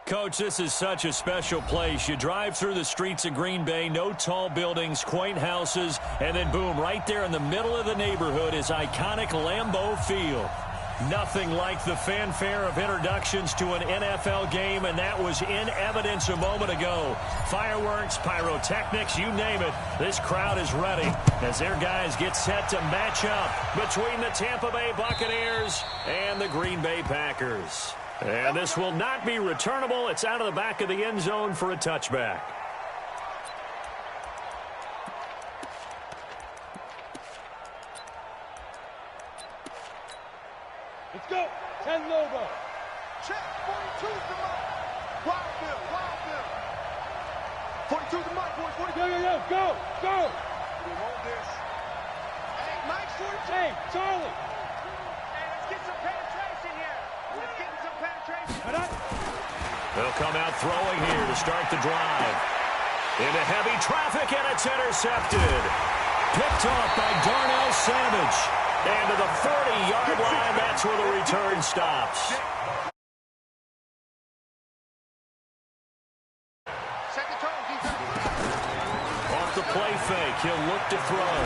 Coach, this is such a special place. You drive through the streets of Green Bay, no tall buildings, quaint houses, and then boom, right there in the middle of the neighborhood is iconic Lambeau Field. Nothing like the fanfare of introductions to an NFL game, and that was in evidence a moment ago. Fireworks, pyrotechnics, you name it. This crowd is ready as their guys get set to match up between the Tampa Bay Buccaneers and the Green Bay Packers. And this will not be returnable. It's out of the back of the end zone for a touchback. Let's go. 10 Lobo. Check. 42's the mark. Wild Bill. 42's the mark, boys. 42. Go. We want this. Hey, Mike, 42. Hey, Charlie. Hey, let's get some penetration here. Let's get some penetration. They'll come out throwing here to start the drive. Into heavy traffic, and it's intercepted. Picked off by Darnell Savage. And to the 40-yard line, that's where the return stops. Off the play fake, he'll look to throw.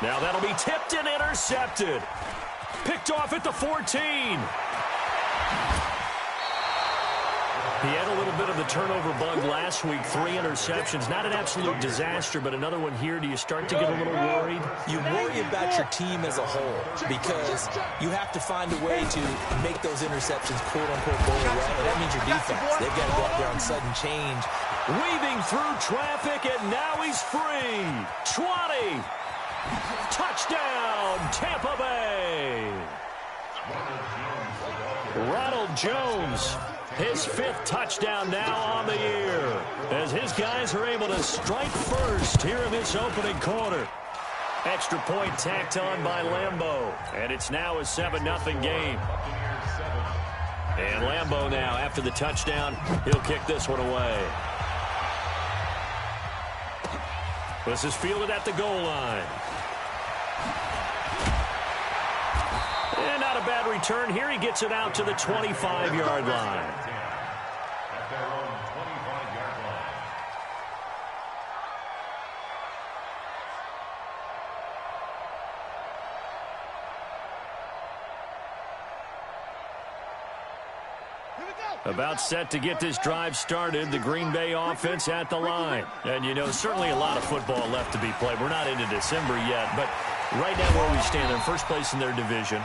Now that'll be tipped and intercepted. Picked off at the 14. He had a little bit of the turnover bug last week, 3 interceptions. Not an absolute disaster, but another one here. Do you start to get a little worried? You worry about your team as a whole because you have to find a way to make those interceptions, quote-unquote, go away. And that means your defense. They've got to go out there on sudden change. Weaving through traffic, and now he's free. 20. Touchdown, Tampa Bay. Ronald Jones. His 5th touchdown now on the year as his guys are able to strike first here in this opening quarter. Extra point tacked on by Lambeau, and it's now a 7-0 game. And Lambeau now, after the touchdown, he'll kick this one away. This is fielded at the goal line. And not a bad return here. He gets it out to the 25-yard line. About set to get this drive started. The Green Bay offense at the line. And, you know, certainly a lot of football left to be played. We're not into December yet, but right now where we stand, they're in first place in their division.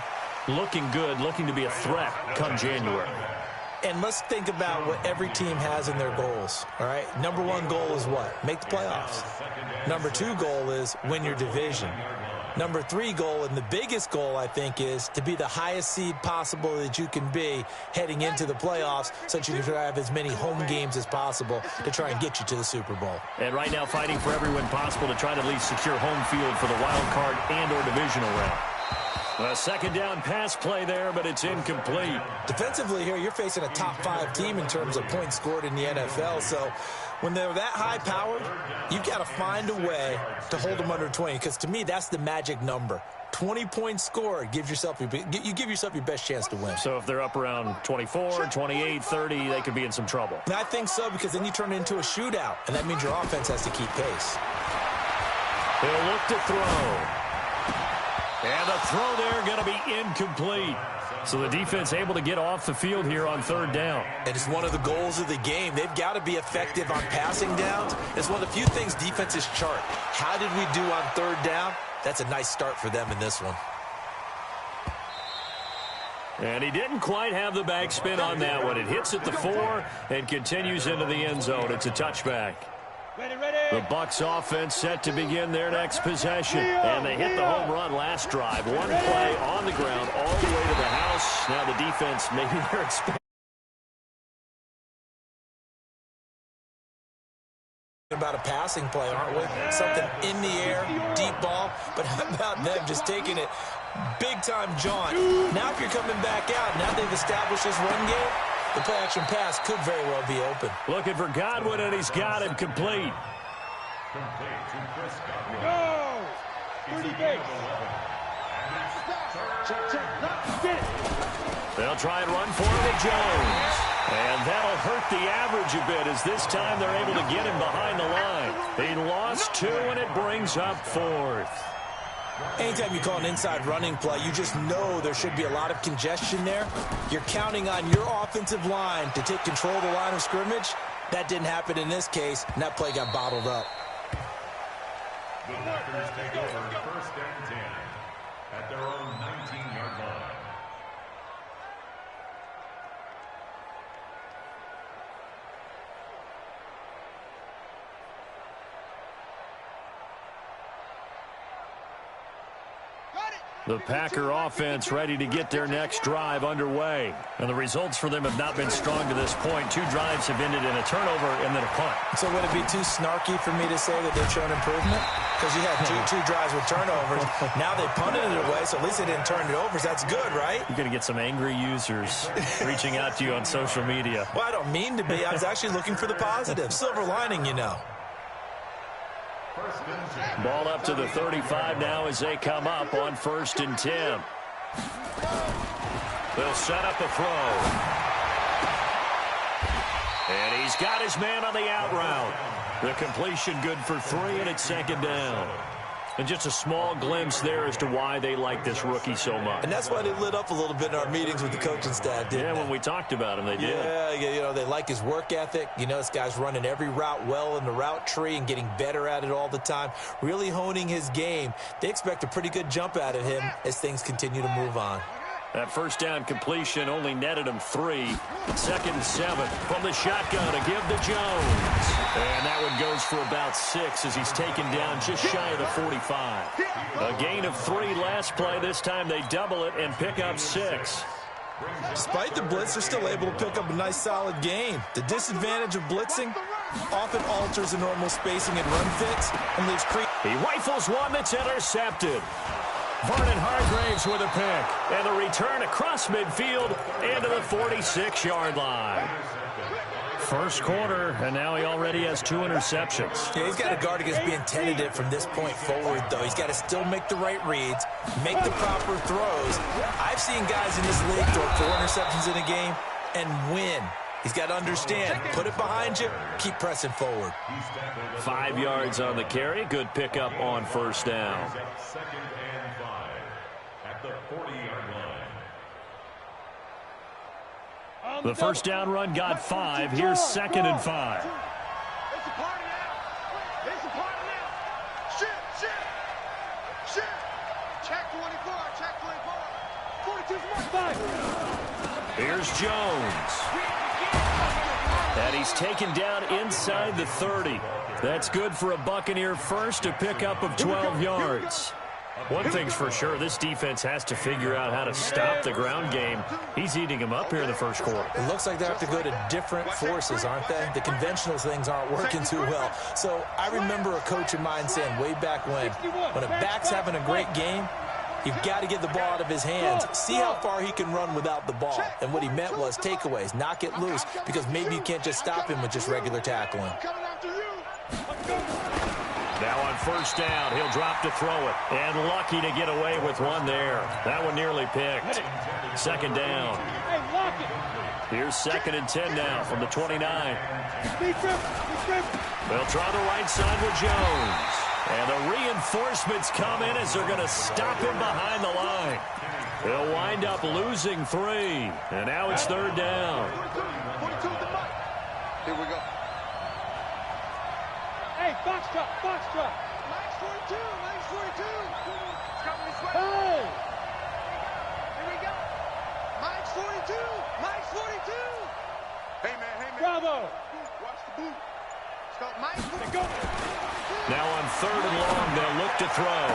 Looking good, looking to be a threat come January. And let's think about what every team has in their goals, all right? Number 1 goal is what? Make the playoffs. Number 2 goal is win your division. Number 3 goal, and the biggest goal, I think, is to be the highest seed possible that you can be heading into the playoffs so that you can have as many home games as possible to try and get you to the Super Bowl. And right now fighting for every win possible to try to at least secure home field for the wild card and or divisional round. A second down pass play there, but it's incomplete. Defensively here, you're facing a top 5 team in terms of points scored in the NFL, so when they're that high-powered, you've got to find a way to hold them under 20, because to me, that's the magic number. 20 points scored, you give yourself your best chance to win. So if they're up around 24, 28, 30, they could be in some trouble. And I think so, because then you turn it into a shootout, and that means your offense has to keep pace. He'll look to throw. And the throw there going to be incomplete. So the defense able to get off the field here on 3rd down. And it's one of the goals of the game. They've got to be effective on passing downs. It's one of the few things defenses chart. How did we do on 3rd down? That's a nice start for them in this one. And he didn't quite have the backspin on that one. It hits at the 4 and continues into the end zone. It's a touchback. The Bucs offense set to begin their next possession. And they hit the home run last drive. One play on the ground all the way to the house. Now the defense, maybe they're expecting about a passing play, aren't we? Something in the air, deep ball. But how about them just taking it big-time jaunt? Now if you're coming back out, now they've established this run game, the play-action pass could very well be open. Looking for Godwin, and he's got him complete. Go! 30 base. Get it. They'll try and run for it with Jones. And that'll hurt the average a bit as this time they're able to get him behind the line. He lost 2, and it brings up 4th. Anytime you call an inside running play, you just know there should be a lot of congestion there. You're counting on your offensive line to take control of the line of scrimmage. That didn't happen in this case, and that play got bottled up. The Packers take over 1st and 10 at their own 19-yard line. The Packer offense ready to get their next drive underway. And the results for them have not been strong to this point. 2 drives have ended in a turnover and then a punt. So would it be too snarky for me to say that they've shown improvement? Because you had two drives with turnovers. Now they punted it away, so at least they didn't turn it over. So that's good, right? You're going to get some angry users reaching out to you on social media. Well, I don't mean to be. I was actually looking for the positive. Silver lining, you know. Ball up to the 35 now as they come up on 1st and 10. They'll set up a throw. And he's got his man on the out route. The completion good for 3, and it's 2nd down. And just a small glimpse there as to why they like this rookie so much. And that's why they lit up a little bit in our meetings with the coaching staff, didn't they? When we talked about him, they did. Yeah, you know, they like his work ethic. You know, this guy's running every route well in the route tree and getting better at it all the time, really honing his game. They expect a pretty good jump out of him as things continue to move on. That 1st down completion only netted him 3. 2nd and 7 from the shotgun to give to Jones. And that one goes for about 6 as he's taken down just shy of the 45. A gain of 3 last play. This time they double it and pick up 6. Despite the blitz, they're still able to pick up a nice, solid gain. The disadvantage of blitzing often alters the normal spacing and run fits and leaves creep. He rifles one that's intercepted. Vernon Hargreaves with a pick. And the return across midfield into the 46-yard line. First quarter, and now he already has 2 interceptions. Yeah, he's got to guard against being tentative from this point forward, though. He's got to still make the right reads, make the proper throws. I've seen guys in this league throw 4 interceptions in a game and win. He's got to understand, put it behind you, keep pressing forward. 5 yards on the carry. Good pickup on 1st down. 2nd and 5 at the 40-yard line. The 1st down run got 5. Here's 2nd and 5. It's a party now. It's a party now. Shit. Check 24. Check 24. 42's marked. 5. Here's Jones. And he's taken down inside the 30. That's good for a Buccaneer first, a pickup of 12 yards. One thing's for sure, this defense has to figure out how to stop the ground game. He's eating them up here in the first quarter. It looks like they have to go to different forces, aren't they? The conventional things aren't working too well. So I remember a coach of mine saying way back when a back's having a great game, you've got to get the ball out of his hands. See how far he can run without the ball. And what he meant was takeaways, knock it loose, because maybe you can't just stop him with just regular tackling. Now on 1st down, he'll drop to throw it. And lucky to get away with one there. That one nearly picked. 2nd down. Here's 2nd and 10 now from the 29. They'll try the right side with Jones. And the reinforcements come in as they're going to stop him behind the line. They'll wind up losing 3. And now it's 3rd down. Here we go. Hey, box truck. Max 42. Hey! Here we go. Max 42. Hey, man. Bravo! Watch the boot. Let's go. Max 42. Now on 3rd and long, they'll look to throw.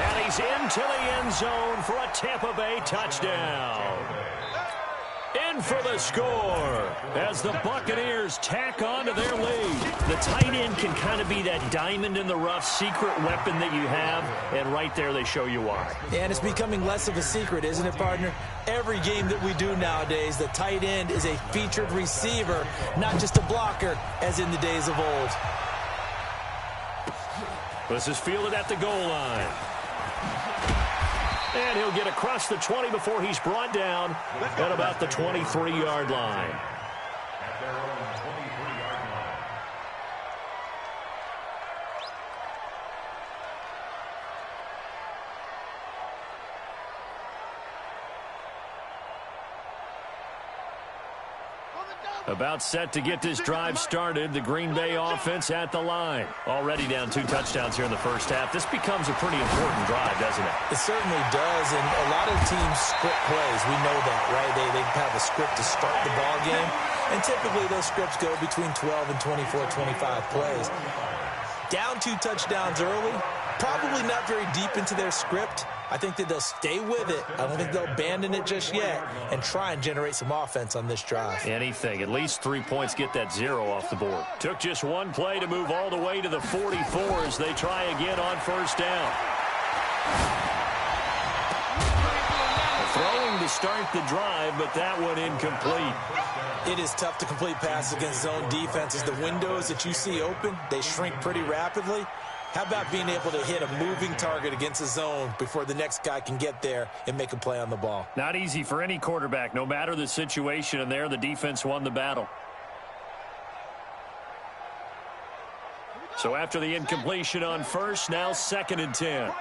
And he's into the end zone for a Tampa Bay touchdown. In for the score as the Buccaneers tack on to their lead. The tight end can kind of be that diamond in the rough secret weapon that you have, and right there they show you why. And it's becoming less of a secret, isn't it, partner? Every game that we do nowadays, the tight end is a featured receiver, not just a blocker, as in the days of old. This is fielded at the goal line. And he'll get across the 20 before he's brought down at about the 23-yard line. At their own 23-yard line. About set to get this drive started. The Green Bay offense at the line. Already down 2 touchdowns here in the first half. This becomes a pretty important drive, doesn't it? It certainly does, and a lot of teams script plays. We know that, right? They have a script to start the ball game, and typically those scripts go between 12 and 24, 25 plays. Down 2 touchdowns early, probably not very deep into their script. I think that they'll stay with it. I don't think they'll abandon it just yet and try and generate some offense on this drive. Anything. At least 3 points, get that 0 off the board. Took just 1 play to move all the way to the 44 as they try again on first down. Throwing to start the drive, but that one incomplete. It is tough to complete passes against zone defenses. The windows that you see open, they shrink pretty rapidly. How about being able to hit a moving target against a zone before the next guy can get there and make a play on the ball? Not easy for any quarterback, no matter the situation, and there the defense won the battle. So after the incompletion on first, now 2nd and 10.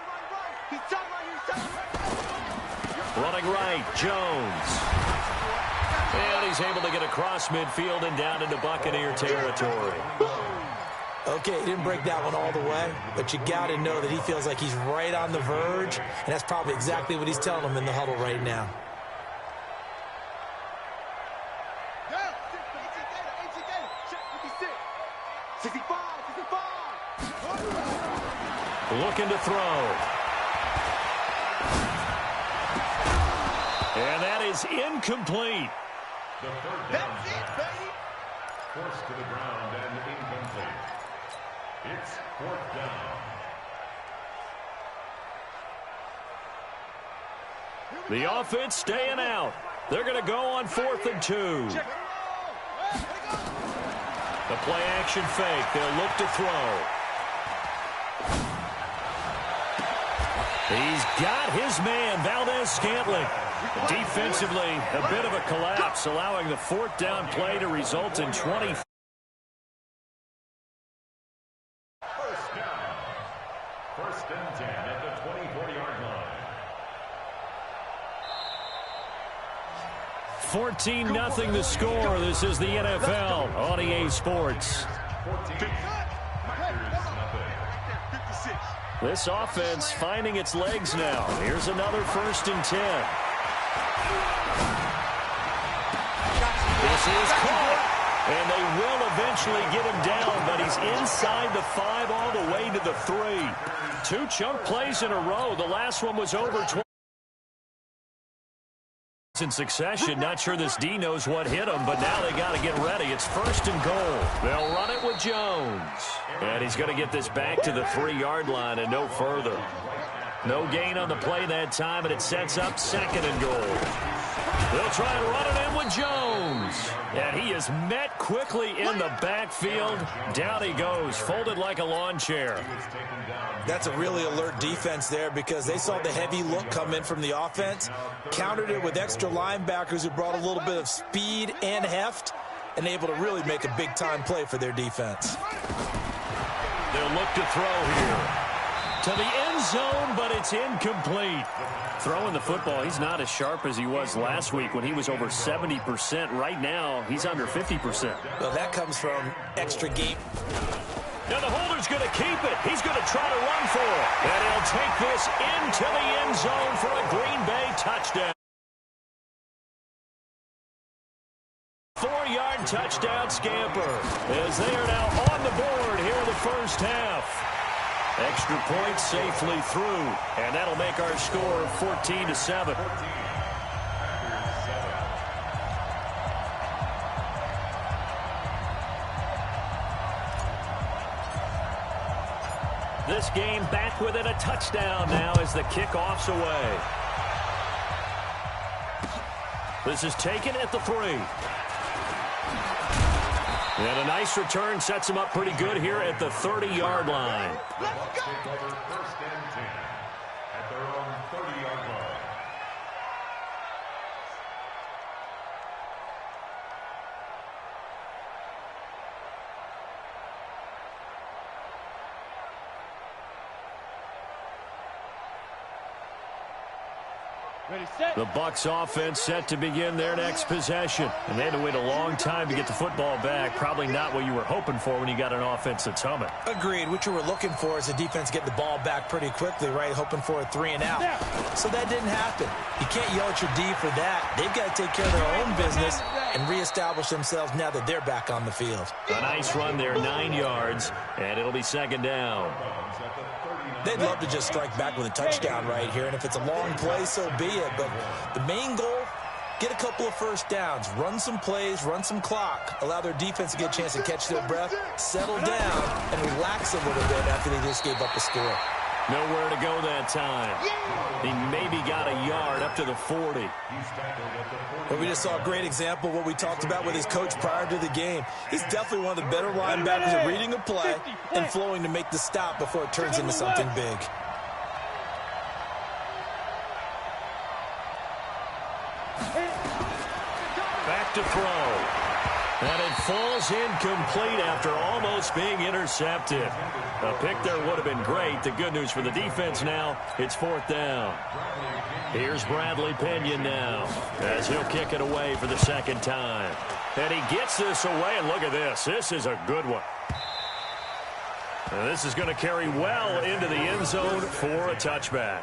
Running right, Jones. And he's able to get across midfield and down into Buccaneer territory. Okay, he didn't break that one all the way, but you got to know that he feels like he's right on the verge, and that's probably exactly what he's telling them in the huddle right now. Looking to throw. And that is incomplete. That's it, baby. Forced to the ground and incomplete. It's 4th down. The offense staying out. They're going to go on 4th and 2. The play action fake. They'll look to throw. He's got his man, Valdez-Scantling. Defensively, a bit of a collapse, allowing the 4th down play to result in 20. First and 10 at the 24-yard line. 14-0 the score. This is the NFL on EA Sports. 14. This offense finding its legs now. Here's another 1st and 10. This is caught. And they will eventually get him down, but he's inside the 5 all the way to the 3. 2 chunk plays in a row. The last one was over 20 in succession. Not sure this D knows what hit him, but now they got to get ready. It's 1st and goal. They'll run it with Jones. And he's going to get this back to the 3-yard line and no further. No gain on the play that time, and it sets up 2nd and goal. They'll try and run it in with Jones. And he is met quickly in the backfield. Down he goes, folded like a lawn chair. That's a really alert defense there because they saw the heavy look come in from the offense, countered it with extra linebackers who brought a little bit of speed and heft, and able to really make a big-time play for their defense. They'll look to throw here. To the end zone, but it's incomplete. Throwing the football, he's not as sharp as he was last week when he was over 70%. Right now, he's under 50%. Well, that comes from extra game. Now the holder's going to keep it. He's going to try to run for it. And he'll take this into the end zone for a Green Bay touchdown. 4-yard touchdown scamper as they are now on the board here in the first half. Extra point safely through, and that'll make our score 14-7. This game back within a touchdown now as the kickoff's away. This is taken at the 3. And a nice return sets him up pretty good here at the 30-yard line. Let's take over 1st and 10 at their own 30-yard line. The Bucs offense set to begin their next possession. And they had to wait a long time to get the football back. Probably not what you were hoping for when you got an offense that's humming. Agreed. What you were looking for is the defense get the ball back pretty quickly, right? Hoping for a 3 and out. So that didn't happen. You can't yell at your D for that. They've got to take care of their own business and reestablish themselves now that they're back on the field. A nice run there, 9 yards, and it'll be second down. They'd love to just strike back with a touchdown right here, and if it's a long play, so be it. But the main goal, get a couple of first downs, run some plays, run some clock, allow their defense to get a chance to catch their breath, settle down, and relax a little bit after they just gave up a score. Nowhere to go that time. He maybe got a yard up to the 40. But we just saw a great example of what we talked about with his coach prior to the game. He's definitely one of the better linebackers at reading a play and flowing to make the stop before it turns into something big. Back to throw. And it falls incomplete after almost being intercepted. A pick there would have been great. The good news for the defense now, it's 4th down. Here's Bradley Pinion now as he'll kick it away for the second time. And he gets this away, and look at this. This is a good one. And this is going to carry well into the end zone for a touchback.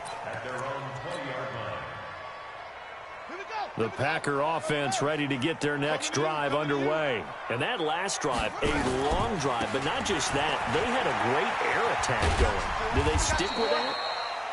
The Packer offense ready to get their next drive underway. And that last drive, a long drive, but not just that. They had a great air attack going. Do they stick with that?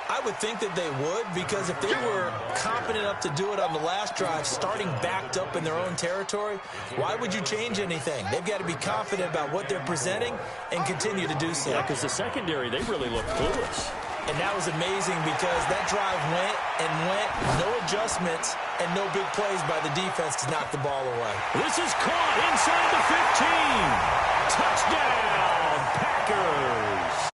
I would think that they would, because if they were confident enough to do it on the last drive, starting backed up in their own territory, why would you change anything? They've got to be confident about what they're presenting and continue to do so. Yeah, because the secondary, they really looked clueless. And that was amazing because that drive went and went, no adjustments, and no big plays by the defense to knock the ball away. This is caught inside the 15. Touchdown, Packers.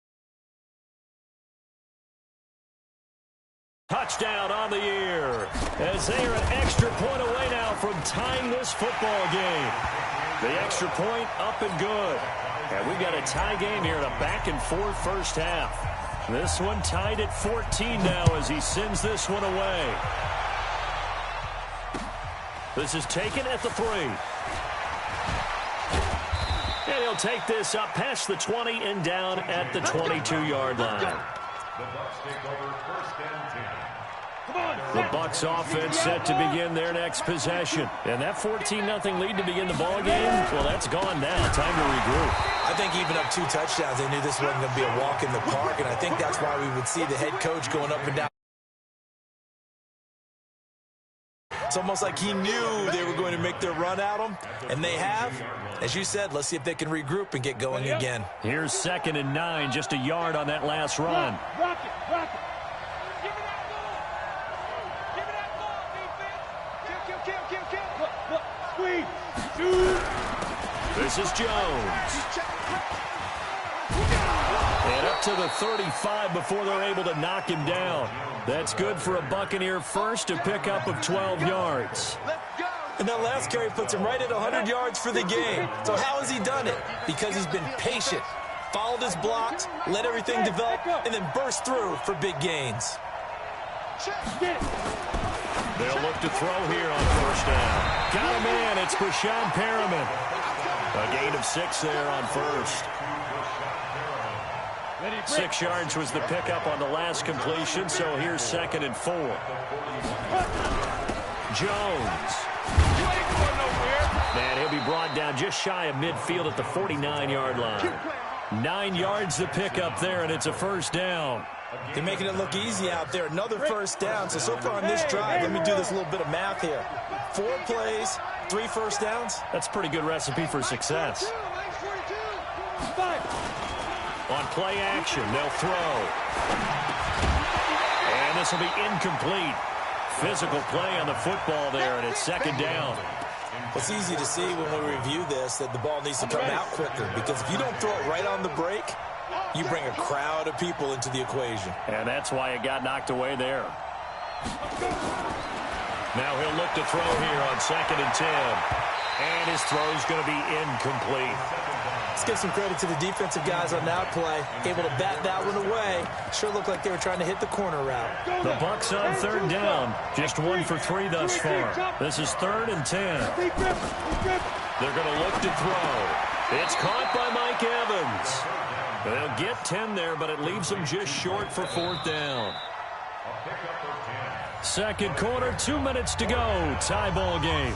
Touchdown on the year as they are an extra point away now from tying this football game. The extra point up and good. And we've got a tie game here in a back-and-forth first half. This one tied at 14 now as he sends this one away. This is taken at the 3. And he'll take this up past the 20 and down at the 22-yard line. The Bucs offense set to begin their next possession. And that 14-0 lead to begin the ball game, well, that's gone now. Time to regroup. I think even up 2 touchdowns, they knew this wasn't going to be a walk in the park, and I think that's why we would see the head coach going up and down. It's almost like he knew they were going to make their run at him, and they have. As you said, let's see if they can regroup and get going again. Here's 2nd and 9, just a yard on that last run. Rock it, rock it. Give me that ball. Give me that ball, defense. Kill. Squeeze. Shoot. This is Jones. And up to the 35 before they're able to knock him down. That's good for a Buccaneer first, a pickup of 12 yards. And that last carry puts him right at 100 yards for the game. So how has he done it? Because he's been patient, followed his blocks, let everything develop, and then burst through for big gains. They'll look to throw here on first down. Got him in. It's Breshad Perriman. A gain of 6 there on first. 6 yards was the pickup on the last completion, so here's 2nd and 4. Jones. And he'll be brought down just shy of midfield at the 49-yard line. 9 yards the pickup there, and it's a first down. They're making it look easy out there. Another first down. So far on this drive, let me do this little bit of math here. 4 plays, 3 first downs. That's a pretty good recipe for success. On play action, they'll throw. And this will be incomplete. Physical play on the football there, and it's 2nd down. It's easy to see when we review this that the ball needs to come out quicker, because if you don't throw it right on the break, you bring a crowd of people into the equation. And that's why it got knocked away there. Now he'll look to throw here on 2nd and 10. And his throw's going to be incomplete. Let's give some credit to the defensive guys on that play. Able to bat that one away. Sure looked like they were trying to hit the corner route. The Bucs on third down. Just 1 for 3 thus far. This is 3rd and 10. They're going to look to throw. It's caught by Mike Evans. They'll get 10 there, but it leaves them just short for 4th down. Second quarter, 2 minutes to go. Tie ball game.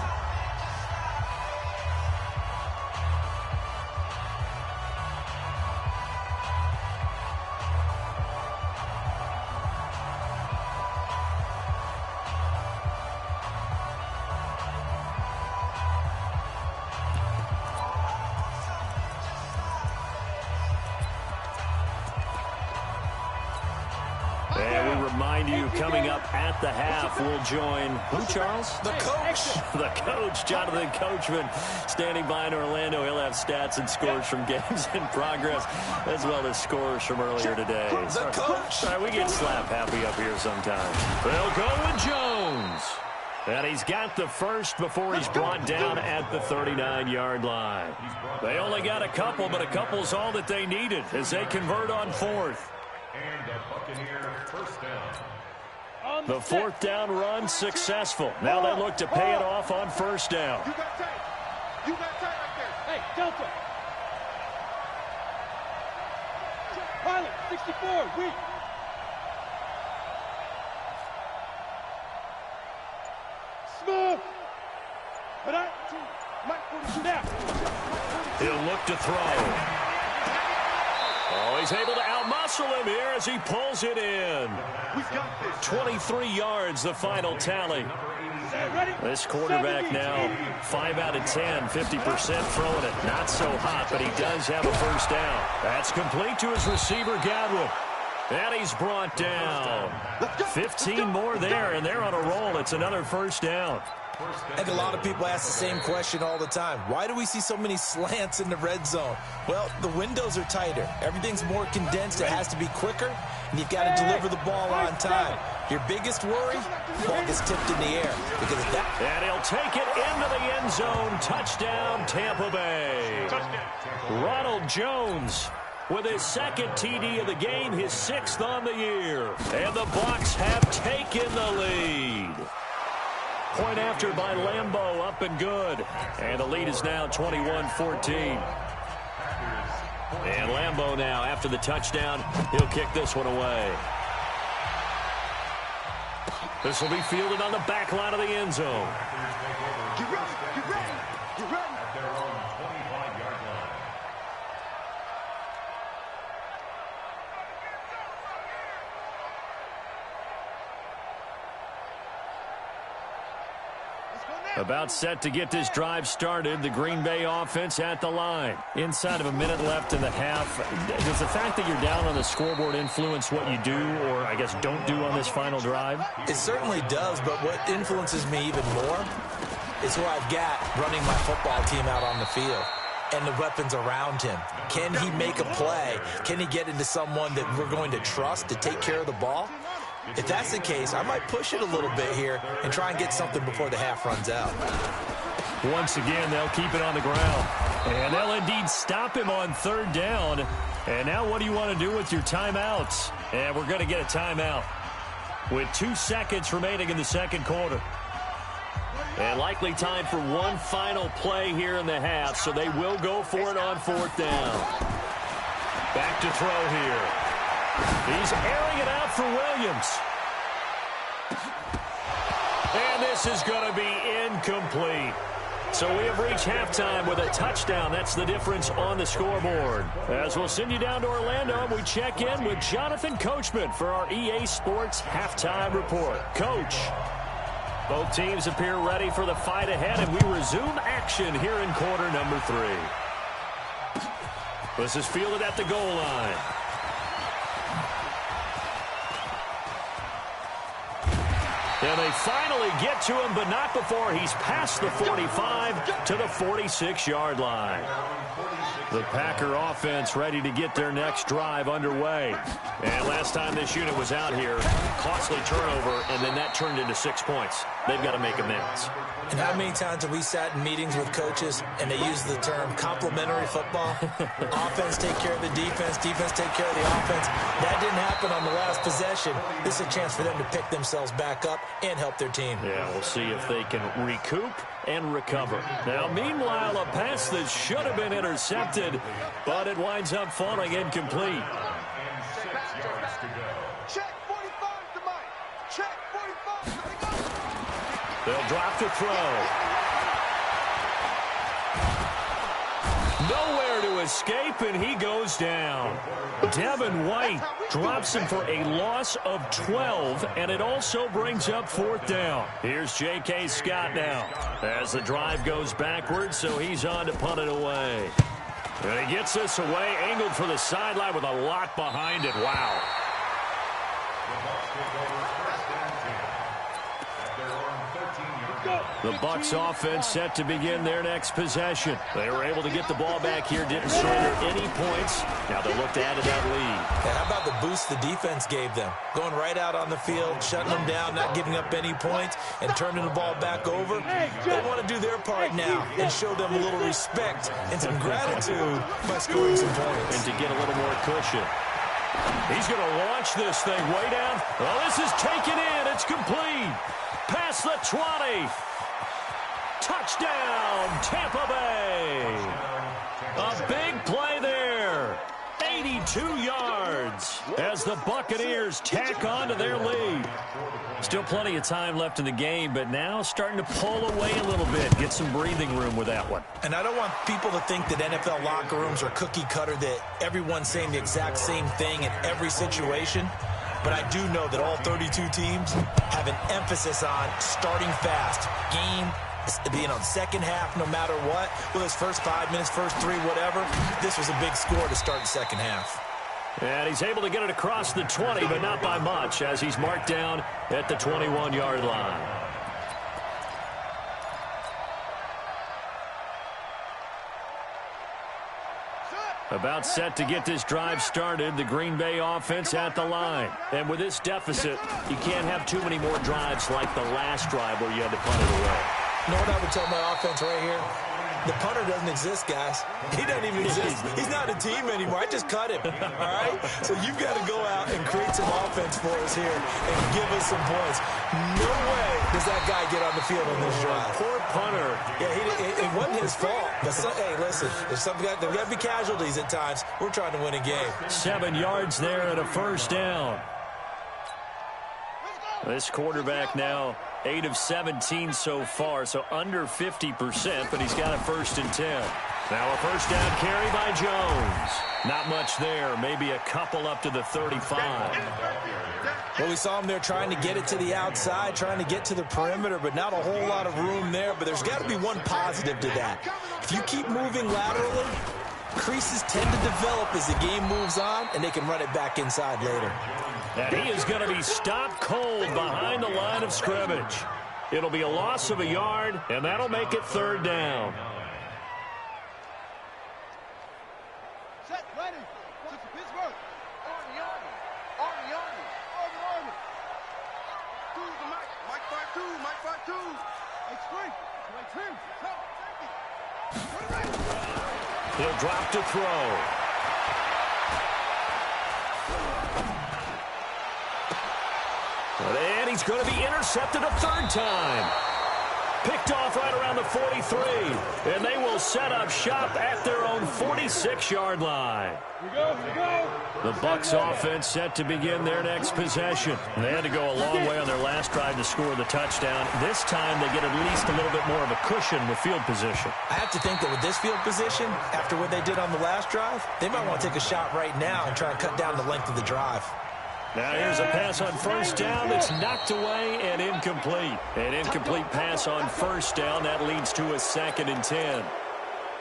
Coming up at the half, we'll join who, Charles? The coach. The coach, Jonathan Coachman, standing by in Orlando. He'll have stats and scores from games in progress, as well as scores from earlier today. The coach. Sorry, we get slap happy up here sometimes. They'll go with Jones. And he's got the first before he's brought down at the 39-yard line. They only got a couple, but a couple's all that they needed as they convert on 4th. And the Buccaneer first down. The 4th down run successful. Now they look to pay it off on 1st down. You got tight. You got tight right there. Hey, Delta. Pilot, 64, weak. Smooth. But Mike 42 down. He'll look to throw. Oh, he's able to outmuscle him here as he pulls it in. 23 yards, the final tally. This quarterback now 5 out of 10, 50% throwing it. Not so hot, but he does have a first down. That's complete to his receiver, Godwin. And he's brought down. 15 more there, and they're on a roll. It's another first down. I think a lot of people ask the same question all the time. Why do we see so many slants in the red zone? Well, the windows are tighter. Everything's more condensed. It has to be quicker, and you've got to deliver the ball on time. Your biggest worry, ball gets tipped in the air. Because that. And he'll take it into the end zone. Touchdown, Tampa Bay. Ronald Jones with his 2nd TD of the game, his 6th on the year. And the Bucs have taken the lead. Point after by Lambeau, up and good. And the lead is now 21-14. And Lambeau now, after the touchdown, he'll kick this one away. This will be fielded on the back line of the end zone. Get ready, get ready, get ready. At their own 25-yard line. About set to get this drive started. The Green Bay offense at the line. Inside of a minute left in the half. Does the fact that you're down on the scoreboard influence what you do, or I guess don't do on this final drive? It certainly does, but what influences me even more is who I've got running my football team out on the field and the weapons around him. Can he make a play? Can he get into someone that we're going to trust to take care of the ball? If that's the case, I might push it a little bit here and try and get something before the half runs out. Once again, they'll keep it on the ground. And they'll indeed stop him on 3rd down. And now what do you want to do with your timeouts? And we're going to get a timeout with 2 seconds remaining in the 2nd quarter. And likely time for one final play here in the half, so they will go for it on 4th down. Back to throw here. He's airing it out for Williams. And this is going to be incomplete. So we have reached halftime with a touchdown. That's the difference on the scoreboard. As we'll send you down to Orlando, we check in with Jonathan Coachman for our EA Sports Halftime Report. Coach, both teams appear ready for the fight ahead, and we resume action here in quarter number 3. This is fielded at the goal line. And they finally get to him, but not before he's past the 45 to the 46-yard line. The Packer offense ready to get their next drive underway. And last time this unit was out here, costly turnover, and then that turned into 6 points. They've got to make amends. And how many times have we sat in meetings with coaches and they use the term complementary football? Offense take care of the defense, defense take care of the offense. That didn't happen on the last possession. This is a chance for them to pick themselves back up and help their team. Yeah, we'll see if they can recoup and recover. Now, meanwhile, a pass that should have been intercepted, but it winds up falling incomplete. Check 45 to Mike. Check 45 to the go. They'll drop to throw. Nowhere to escape, and he goes down. Devin White drops him for a loss of 12, and it also brings up 4th down. Here's J.K. Scott now as the drive goes backwards, so he's on to punt it away. And he gets this away, angled for the sideline with a lot behind it. Wow. The Bucs offense set to begin their next possession. They were able to get the ball back here, didn't surrender any points. Now they look to add to that lead. And how about the boost the defense gave them? Going right out on the field, shutting them down, not giving up any points, and turning the ball back over. They want to do their part now and show them a little respect and some gratitude by scoring some points. And to get a little more cushion. He's going to launch this thing way down. Well, this is taken in. It's complete. Past the 20. Touchdown, Tampa Bay. A big play there. 82 yards as the Buccaneers tack on to their lead. Still plenty of time left in the game, but now starting to pull away a little bit. Get some breathing room with that one. And I don't want people to think that NFL locker rooms are cookie cutter, that everyone's saying the exact same thing in every situation. But I do know that all 32 teams have an emphasis on starting fast. Game being on second half no matter what. Well, his first 5 minutes, first 3, whatever. This was a big score to start the second half. And he's able to get it across the 20, but not by much, as he's marked down at the 21-yard line. About set to get this drive started, the Green Bay offense at the line. And with this deficit, you can't have too many more drives like the last drive where you had to punt it away. You know what I would tell my offense right here? The punter doesn't exist, guys. He doesn't even exist. He's not a team anymore. I just cut him, all right? So you've got to go out and create some offense for us here and give us some points. No way does that guy get on the field on this drive. Poor punter. Yeah, it wasn't his fault. But hey, listen, there's got to be casualties at times. We're trying to win a game. 7 yards there and a first down. This quarterback now 8 of 17 so far, so under 50%, but he's got a 1st and 10. Now a first down carry by Jones. Not much there, maybe a couple up to the 35. Well, we saw him there trying to get it to the outside, trying to get to the perimeter, but not a whole lot of room there. But there's got to be one positive to that. If you keep moving laterally, creases tend to develop as the game moves on, and they can run it back inside later. And he is going to be stopped cold behind the line of scrimmage. It'll be a loss of a yard, and that'll make it 3rd down. Set, ready. To Pittsburgh. Army. Two to Mike. Mike 5-2. Mike 5-2. X3. He'll drop to throw. And he's going to be intercepted a 3rd time. Picked off right around the 43. And they will set up shop at their own 46-yard line. Here we go. The Bucs offense set to begin their next possession. They had to go a long way on their last drive to score the touchdown. This time they get at least a little bit more of a cushion with field position. I have to think that with this field position, after what they did on the last drive, they might want to take a shot right now and try and cut down the length of the drive. Now here's a pass on first down that's knocked away and incomplete. An incomplete pass on first down. That leads to a 2nd and 10.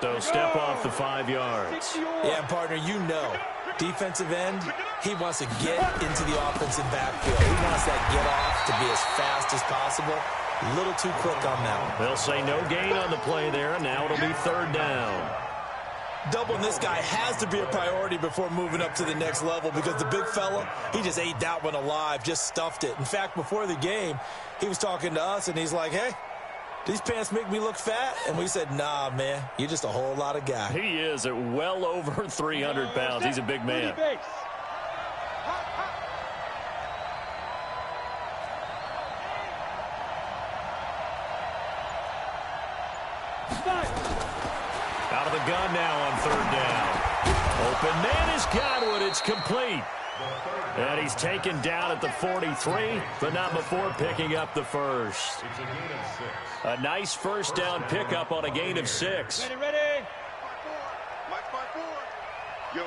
So step off the 5 yards. Yeah, partner, you know, defensive end, he wants to get into the offensive backfield. He wants that get off to be as fast as possible. A little too quick on that one. They'll say no gain on the play there, and now it'll be 3rd down. Doubling this guy has to be a priority before moving up to the next level because the big fella, he just ate that one alive, just stuffed it. In fact, before the game, he was talking to us, and he's like, hey, these pants make me look fat? And we said, nah, man, you're just a whole lot of guy. He is at well over 300 pounds. He's a big man. Out of the gun now on 3rd down. Open man has got it. It's complete. And he's taken down at the 43, but not before picking up the first. A nice 1st down pickup on a gain of 6. Ready. Mike 5-4. Yo.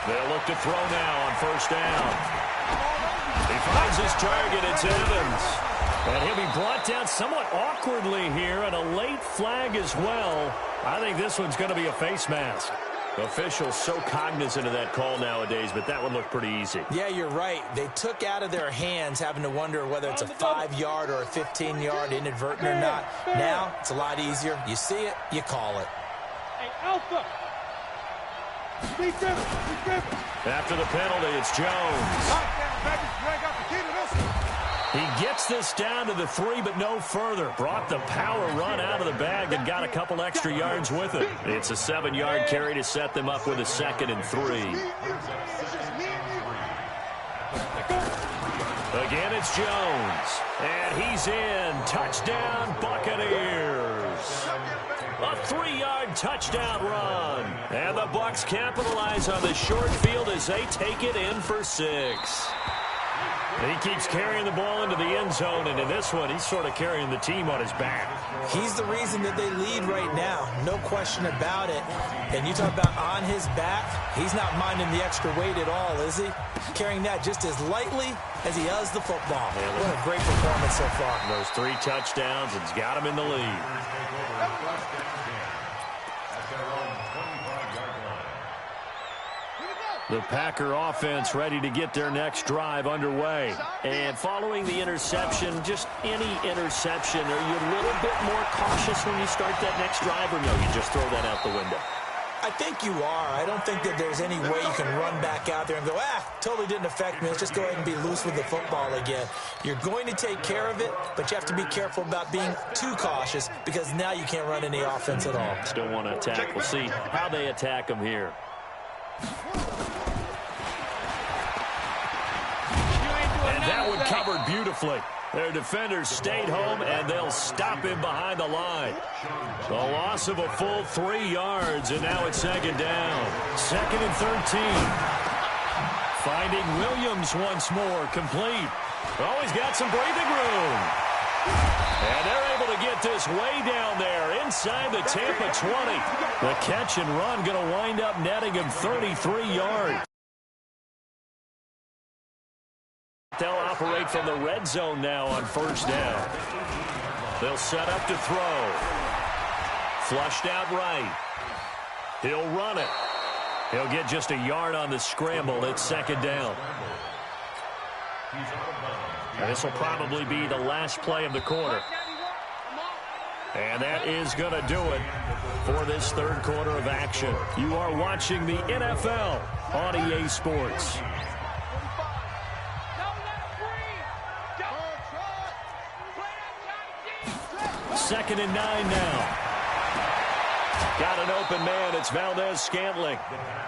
They'll look to throw now on 1st down. He finds his target. It's Evans. And he'll be brought down somewhat awkwardly here, and a late flag as well. I think this one's going to be a face mask. Officials so cognizant of that call nowadays, but that one looked pretty easy. Yeah, you're right. They took out of their hands having to wonder whether it's a 5-yard or a 15-yard inadvertent or not. Now, it's a lot easier. You see it, you call it. Hey, Alpha. After the penalty, it's Jones. He gets this down to the 3, but no further. Brought the power run out of the bag and got a couple extra yards with it. It's a 7-yard carry to set them up with a 2nd and 3. Again, it's Jones. And he's in. Touchdown, Buccaneers. A 3-yard touchdown run. And the Bucs capitalize on the short field as they take it in for 6. He keeps carrying the ball into the end zone, and in this one, he's sort of carrying the team on his back. He's the reason that they lead right now, no question about it. And you talk about on his back, he's not minding the extra weight at all, is he? Carrying that just as lightly as he does the football. What a great performance so far. Those 3 touchdowns, it's got him in the lead. The Packer offense ready to get their next drive underway. And following the interception, just any interception, are you a little bit more cautious when you start that next drive, or no, you just throw that out the window? I think you are. I don't think that there's any way you can run back out there and go, totally didn't affect me. Let's just go ahead and be loose with the football again. You're going to take care of it, but you have to be careful about being too cautious because now you can't run any offense at all. Still want to attack. We'll see how they attack them here. And that one covered beautifully. Their defenders stayed home, and they'll stop him behind the line. A loss of a full 3 yards, and now it's 2nd down. 2nd and 13. Finding Williams once more, complete. Oh, he's got some breathing room. And they're able to get this way down there inside the Tampa 20. The catch and run going to wind up netting him 33 yards. They'll operate from the red zone now on 1st down. They'll set up to throw. Flushed out right. He'll run it. He'll get just a yard on the scramble. It's 2nd down. And this will probably be the last play of the quarter. And that is going to do it for this 3rd quarter of action. You are watching the NFL on EA Sports. 2nd and 9 now. Got an open man. It's Valdez-Scantling.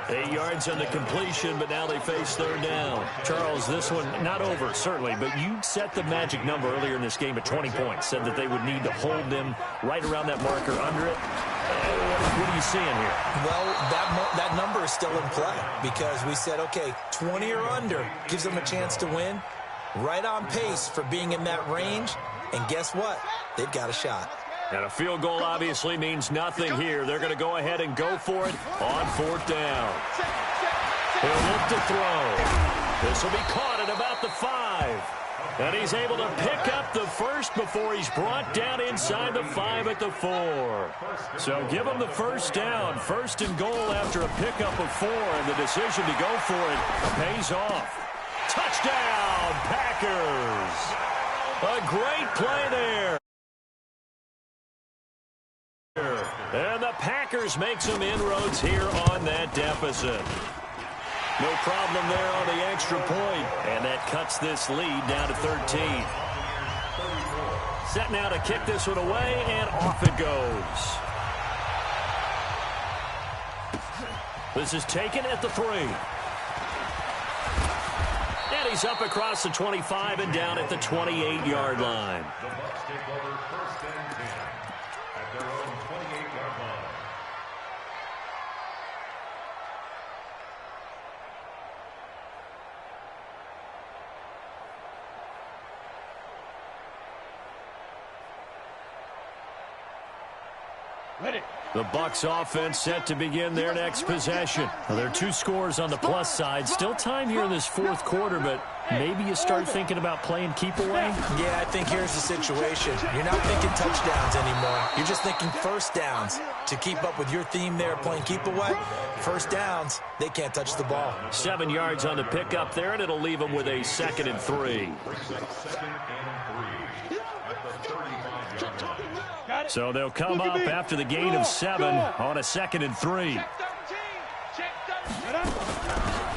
8 yards on the completion, but now they face 3rd down. Charles, this one not over, certainly, but you set the magic number earlier in this game at 20 points. Said that they would need to hold them right around that marker under it. What are you seeing here? Well, that number is still in play because we said, okay, 20 or under gives them a chance to win. Right on pace for being in that range. And guess what? They've got a shot. And a field goal obviously means nothing here. They're going to go ahead and go for it on 4th down. He'll look to throw. This will be caught at about the 5. And he's able to pick up the first before he's brought down inside the 5 at the 4. So give him the first down. First and goal after a pickup of 4. And the decision to go for it pays off. Touchdown, Packers. A great play there. And the Packers make some inroads here on that deficit. No problem there on the extra point. And that cuts this lead down to 13. Set now to kick this one away, and off it goes. This is taken at the 3. And he's up across the 25 and down at the 28-yard line. The Bucs take over 1st and 10 at their own 28-yard line. Ready. The Bucs offense set to begin their next possession. Well, there are 2 scores on the plus side. Still time here in this 4th quarter, but maybe you start thinking about playing keep away? Yeah, I think here's the situation. You're not thinking touchdowns anymore. You're just thinking first downs. To keep up with your theme there, playing keep away, first downs, they can't touch the ball. 7 yards on the pickup there, and it'll leave them with a 2nd and 3. So they'll come up after the gain of 7 on a 2nd and 3.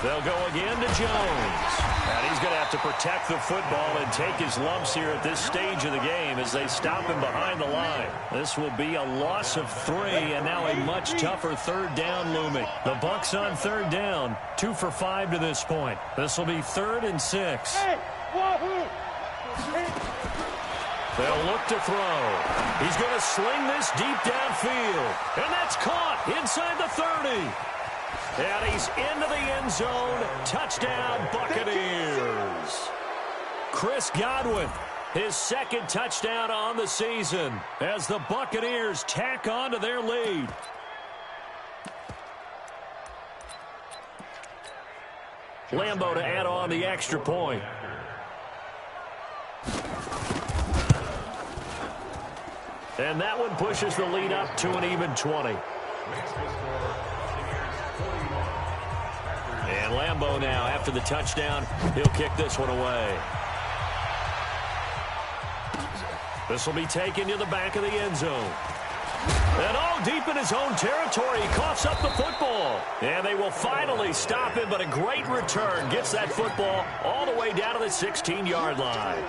They'll go again to Jones. And he's going to have to protect the football and take his lumps here at this stage of the game as they stop him behind the line. This will be a loss of 3, and now a much tougher 3rd down looming. The Bucs on 3rd down, 2 for 5 to this point. This will be 3rd and 6. They'll look to throw. He's going to sling this deep downfield. And that's caught inside the 30. And he's into the end zone. Touchdown, Buccaneers. Chris Godwin, his 2nd touchdown on the season as the Buccaneers tack on to their lead. Lambeau to add on the extra point. And that one pushes the lead up to an even 20. And Lambeau now, after the touchdown, he'll kick this one away. This will be taken to the back of the end zone. And all deep in his own territory, he coughs up the football. And they will finally stop him, but a great return gets that football all the way down to the 16-yard line.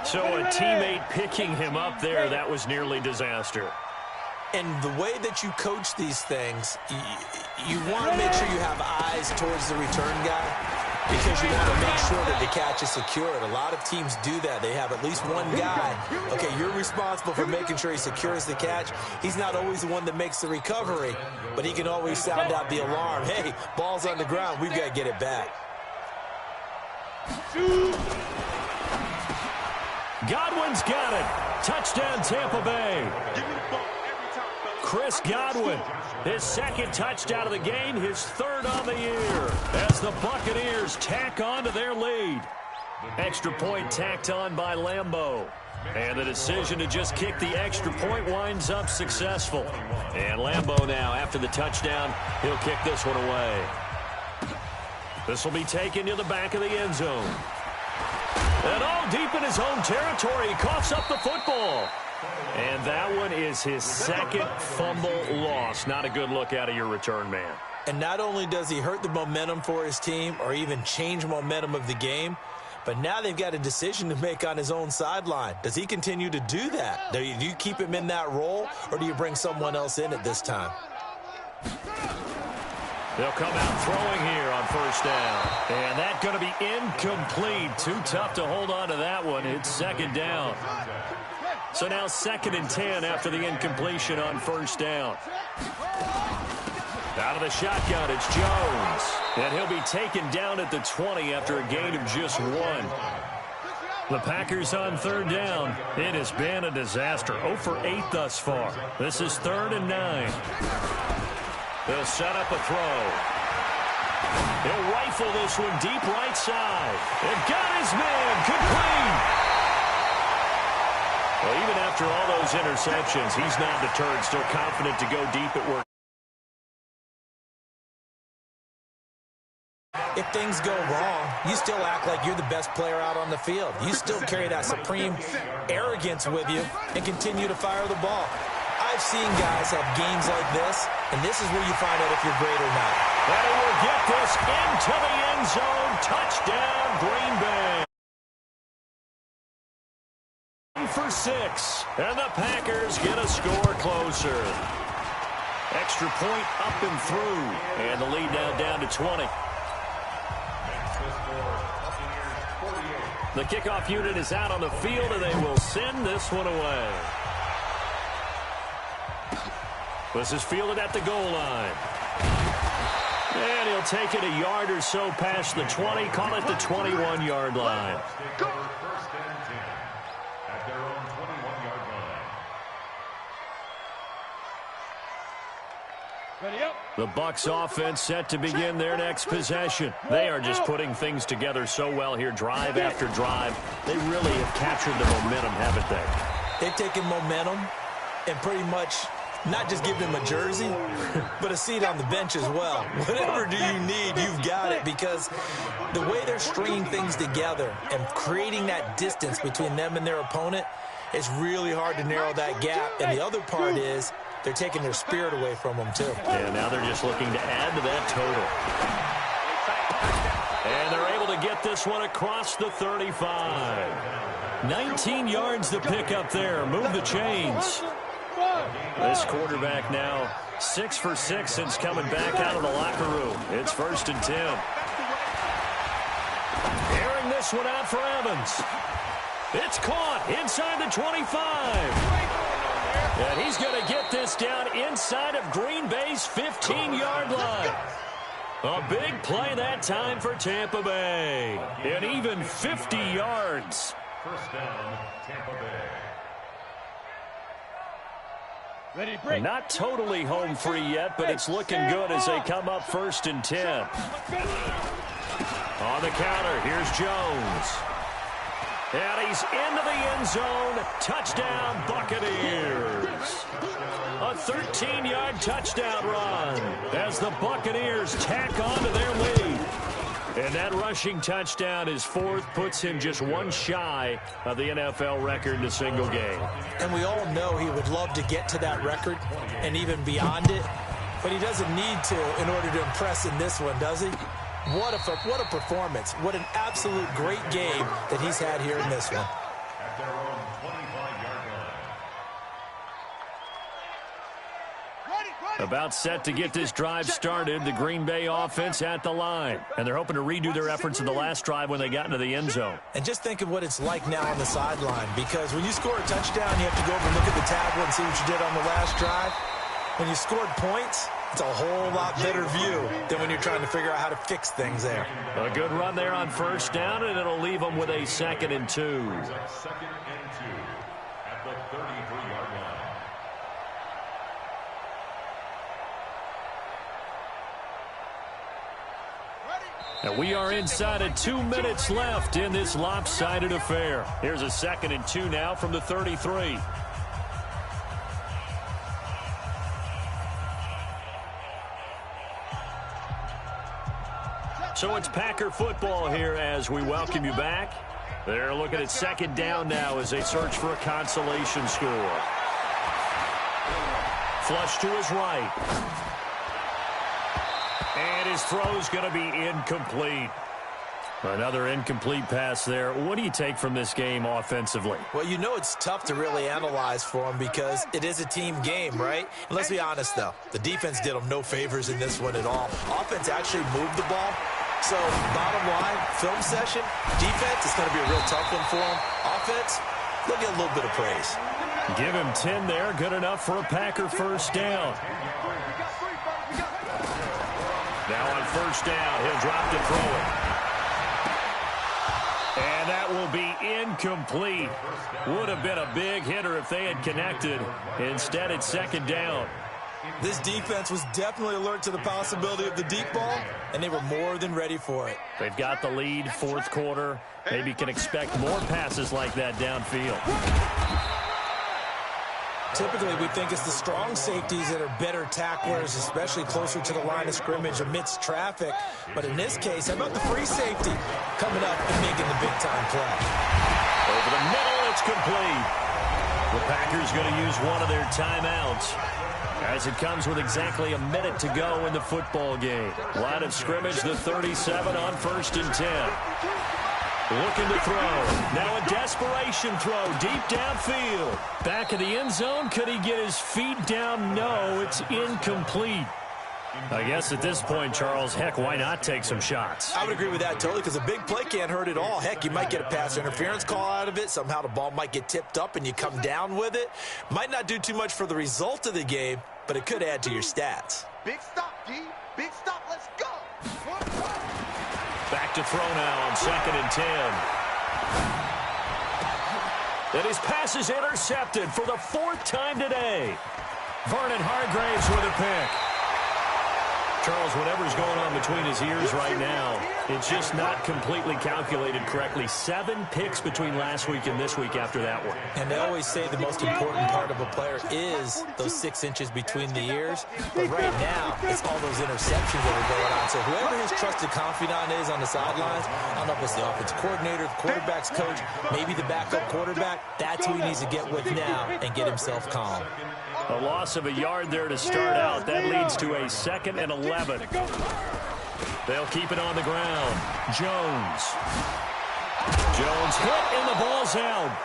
So a teammate picking him up there, that was nearly disaster. And the way that you coach these things, you want to make sure you have eyes towards the return guy because you want to make sure that the catch is secured. A lot of teams do that. They have at least one guy. Okay, you're responsible for making sure he secures the catch. He's not always the one that makes the recovery, but he can always sound out the alarm. Hey, ball's on the ground. We've got to get it back. Godwin's got it. Touchdown, Tampa Bay. Chris Godwin, his 2nd touchdown of the game, his 3rd on the year, as the Buccaneers tack on to their lead. Extra point tacked on by Lambeau. And the decision to just kick the extra point winds up successful. And Lambeau now, after the touchdown, he'll kick this one away. This will be taken to the back of the end zone. And all deep in his own territory, he coughs up the football. And that one is his 2nd fumble loss. Not a good look out of your return man. And not only does he hurt the momentum for his team or even change momentum of the game, but now they've got a decision to make on his own sideline. Does he continue to do that? Do you keep him in that role, or do you bring someone else in at this time? They'll come out throwing here on 1st down. And that's going to be incomplete. Too tough to hold on to that one. It's 2nd down. So now 2nd and 10 after the incompletion on 1st down. Out of the shotgun, it's Jones. And he'll be taken down at the 20 after a gain of just 1. The Packers on 3rd down. It has been a disaster. 0 for 8 thus far. This is 3rd and 9. They'll set up a throw. He'll rifle this one deep right side. And got his man complete. Well, even after all those interceptions, he's not deterred. Still confident to go deep at work. If things go wrong, you still act like you're the best player out on the field. You still carry that supreme arrogance with you and continue to fire the ball. I've seen guys have games like this, and this is where you find out if you're great or not. And he will get this into the end zone. Touchdown, Green Bay. For 6, and the Packers get a score closer. Extra point up and through, and the lead now down to 20. The kickoff unit is out on the field, and they will send this one away. This is fielded at the goal line. And he'll take it a yard or so past the 20, call it the 21-yard line. First and 10 at their own 21-yard line. Ready up. The Bucs offense set to begin their next possession. They are just putting things together so well here, drive after drive. They really have captured the momentum, haven't they? They've taken momentum and pretty much not just give them a jersey, but a seat on the bench as well. Whatever do you need, you've got it, because the way they're stringing things together and creating that distance between them and their opponent, it's really hard to narrow that gap. And the other part is they're taking their spirit away from them, too. And now they're just looking to add to that total. And they're able to get this one across the 35. 19 yards to pick up there. Move the chains. This quarterback now 6 for 6 since coming back out of the locker room. It's 1st and 10. Airing this one out for Evans. It's caught inside the 25. And he's going to get this down inside of Green Bay's 15-yard line. A big play that time for Tampa Bay. And even 50 yards. First down, Tampa Bay. Ready, break. Not totally home free yet, but it's looking good as they come up 1st and 10. On the counter, here's Jones. And he's into the end zone. Touchdown, Buccaneers. A 13-yard touchdown run as the Buccaneers tack on to their lead. And that rushing touchdown is 4th, puts him just one shy of the NFL record in a single game. And we all know he would love to get to that record and even beyond it, but he doesn't need to in order to impress in this one, does he? What a performance. What an absolute great game that he's had here in this one. At their own 25-yard line. About set to get this drive started, the Green Bay offense at the line. And they're hoping to redo their efforts in the last drive when they got into the end zone. And just think of what it's like now on the sideline, because when you score a touchdown, you have to go over and look at the tablet and see what you did on the last drive. When you scored points, it's a whole lot better view than when you're trying to figure out how to fix things there. A good run there on 1st down, and it'll leave them with a 2nd and 2. 2nd and 2 at the 33-yard line. And we are inside of 2 minutes left in this lopsided affair. Here's a 2nd and 2 now from the 33. So it's Packer football here as we welcome you back. They're looking at 2nd down now as they search for a consolation score. Flush to his right. And his throw's going to be incomplete. Another incomplete pass there. What do you take from this game offensively? Well, you know it's tough to really analyze for them because it is a team game, right? And let's be honest, though. The defense did them no favors in this one at all. Offense actually moved the ball. So, bottom line, film session, defense is going to be a real tough one for them. Offense, they'll get a little bit of praise. Give him 10 there. Good enough for a Packer 1st down. Now on 1st down, he'll drop to throw it. And that will be incomplete. Would have been a big hitter if they had connected. Instead, it's 2nd down. This defense was definitely alert to the possibility of the deep ball, and they were more than ready for it. They've got the lead, fourth quarter. Maybe can expect more passes like that downfield. Typically, we think it's the strong safeties that are better tacklers, especially closer to the line of scrimmage amidst traffic. But in this case, how about the free safety coming up and making the big-time play? Over the middle, it's complete. The Packers going to use one of their timeouts as it comes with exactly a minute to go in the football game. Line of scrimmage, the 37 on 1st and 10. Looking to throw. Now a desperation throw deep downfield. Back of the end zone. Could he get his feet down? No, it's incomplete. I guess at this point, Charles, heck, why not take some shots? I would agree with that totally, because a big play can't hurt at all. Heck, you might get a pass interference call out of it. Somehow the ball might get tipped up and you come down with it. Might not do too much for the result of the game, but it could add to your stats. Big stop, D. Big stop. Let's go. Back to throw now on 2nd and 10. And his pass is intercepted for the 4th time today. Vernon Hargreaves with a pick. Charles, whatever's going on between his ears right now, it's just not completely calculated correctly. 7 picks between last week and this week after that one. And they always say the most important part of a player is those 6 inches between the ears. But right now, it's all those interceptions that are going on. So whoever his trusted confidant is on the sidelines, I don't know if it's the offensive coordinator, the quarterback's coach, maybe the backup quarterback, that's who he needs to get with now and get himself calm. A loss of a yard there to start out. That leads to a 2nd and 11. They'll keep it on the ground. Jones hit and the ball's out.